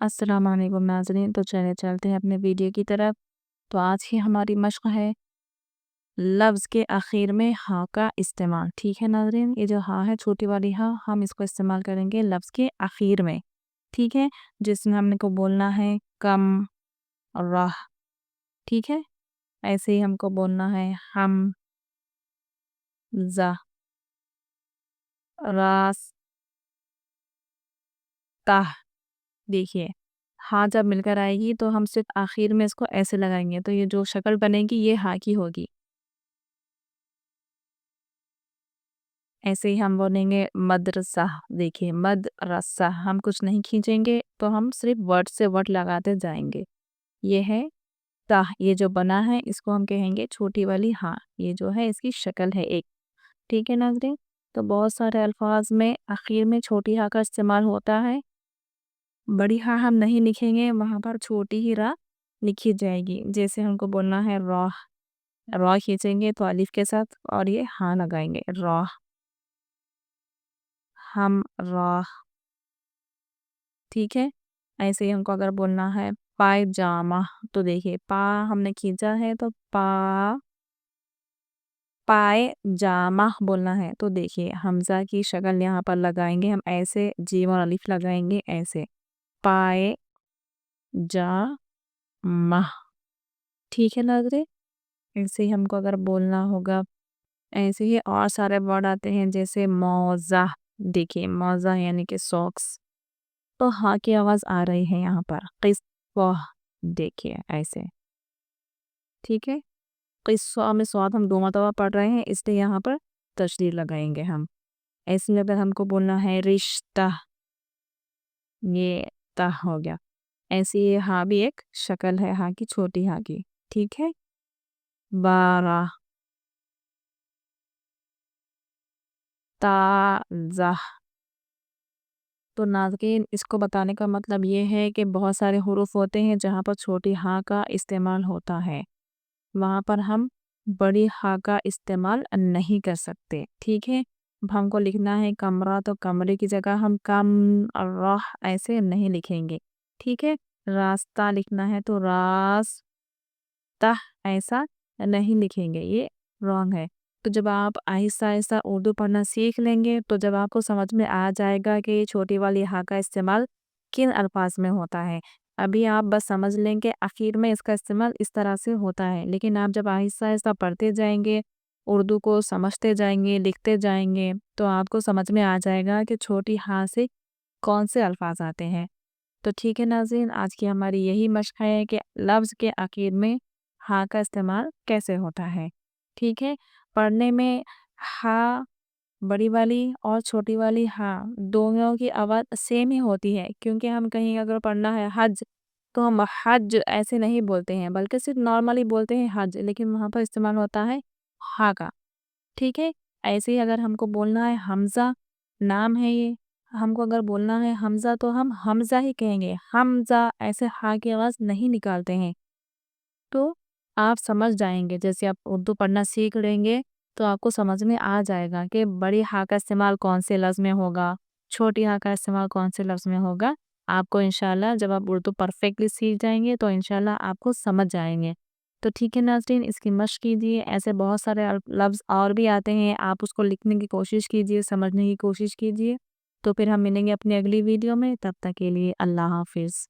अस्सलाम वालेकुम नाज़रीन। तो चले चलते हैं अपने वीडियो की तरफ। तो आज की हमारी मश्क है लफ्ज़ के आखिर में हाँ का इस्तेमाल। ठीक है नाज़रीन, ये जो हाँ है छोटी वाली हाँ, हम इसको इस्तेमाल करेंगे लफ्ज़ के आखिर में। ठीक है, जिसमें हमने को बोलना है कम, राह। ठीक है, ऐसे ही हमको बोलना है हम, जा, रास, ताह। देखिए, हाँ जब मिलकर आएगी तो हम सिर्फ आखिर में इसको ऐसे लगाएंगे, तो ये जो शक्ल बनेगी ये हाँ की होगी। ऐसे ही हम बोलेंगे मदरसा। देखिए मदरसा, हम कुछ नहीं खींचेंगे, तो हम सिर्फ वर्ड से वर्ड लगाते जाएंगे। ये है ताह, ये जो बना है इसको हम कहेंगे छोटी वाली हाँ। ये जो है इसकी शक्ल है एक। ठीक है नाज़रीन, तो बहुत सारे अल्फाज में आखिर में छोटी हाँ का इस्तेमाल होता है। बड़ी हाँ हम नहीं लिखेंगे, वहाँ पर छोटी ही राह लिखी जाएगी। जैसे हमको बोलना है रॉ, रॉ खींचेंगे तो अलिफ के साथ और ये हाँ लगाएंगे रॉ, हम रॉ। ठीक है, ऐसे ही हमको अगर बोलना है पायजामा, तो देखिए पा हमने खींचा है तो पायजामा बोलना है, तो देखिए हमजा की शक्ल यहाँ पर लगाएंगे हम ऐसे, जीम और अलिफ लगाएंगे ऐसे पाए जा मा। ठीक है नाज़रीन, ऐसे ही हमको अगर बोलना होगा, ऐसे ही और सारे वर्ड आते हैं जैसे मौजा। देखिए मौजा यानी कि सॉक्स, तो हाँ की आवाज़ आ रही है यहाँ पर किस्वा। देखिए ऐसे। ठीक है, किस्सा में स्वाद हम दो मरतबा पढ़ रहे हैं, इसलिए यहाँ पर तशदीद लगाएंगे हम। ऐसे में अगर हमको बोलना है रिश्ता, ये ता हो गया। ऐसी ये हाँ भी एक शक्ल है हाँ की, छोटी हाँ की। ठीक है, बारा, ताज़ा। तो नाज़रीन, इसको बताने का मतलब ये है कि बहुत सारे हुरूफ होते हैं जहाँ पर छोटी हाँ का इस्तेमाल होता है, वहाँ पर हम बड़ी हाँ का इस्तेमाल नहीं कर सकते। ठीक है, अब हमको लिखना है कमरा, तो कमरे की जगह हम कम राह ऐसे नहीं लिखेंगे। ठीक है, रास्ता लिखना है तो रास्ता ऐसा नहीं लिखेंगे, ये रॉन्ग है। तो जब आप आहिस्ता आहिस्ता उर्दू पढ़ना सीख लेंगे, तो जब आपको समझ में आ जाएगा कि ये छोटी वाली हाँ का इस्तेमाल किन अल्फाज में होता है। अभी आप बस समझ लें कि आखिर में इसका इस्तेमाल इस तरह से होता है, लेकिन आप जब आहिस्ता आहिस्ता पढ़ते जाएंगे, उर्दू को समझते जाएंगे, लिखते जाएंगे, तो आपको समझ में आ जाएगा कि छोटी हाँ से कौन से अल्फाज आते हैं। तो ठीक है नाज़रीन, आज की हमारी यही मशक है कि लफ्ज़ के आखिर में हाँ का इस्तेमाल कैसे होता है। ठीक है, पढ़ने में हाँ बड़ी वाली और छोटी वाली हाँ दोनों की आवाज़ सेम ही होती है, क्योंकि हम कहीं अगर पढ़ना है हज, तो हम हज ऐसे नहीं बोलते हैं, बल्कि सिर्फ नॉर्मली बोलते हैं हज, लेकिन वहाँ पर इस्तेमाल होता है हाँ का। ठीक है, ऐसे ही अगर हमको बोलना है हमज़ा, नाम है ये, हमको अगर बोलना है हमज़ा तो हम हमज़ा ही कहेंगे, हमज़ा ऐसे हाँ की आवाज़ नहीं निकालते हैं। तो आप समझ जाएंगे, जैसे आप उर्दू पढ़ना सीख लेंगे तो आपको समझ में आ जाएगा कि बड़ी हाँ का इस्तेमाल कौन से लफ्ज़ में होगा, छोटी हाँ का इस्तेमाल कौन से लफ्ज़ में होगा। आपको इंशाल्लाह जब आप उर्दू परफेक्टली सीख जाएंगे तो इंशाल्लाह आपको समझ जाएंगे। तो ठीक है नाज़रीन, इसकी मशक कीजिए, ऐसे बहुत सारे लफ्ज़ और भी आते हैं, आप उसको लिखने की कोशिश कीजिए, समझने की कोशिश कीजिए। तो फिर हम मिलेंगे अपनी अगली वीडियो में, तब तक के लिए अल्लाह हाफिज़।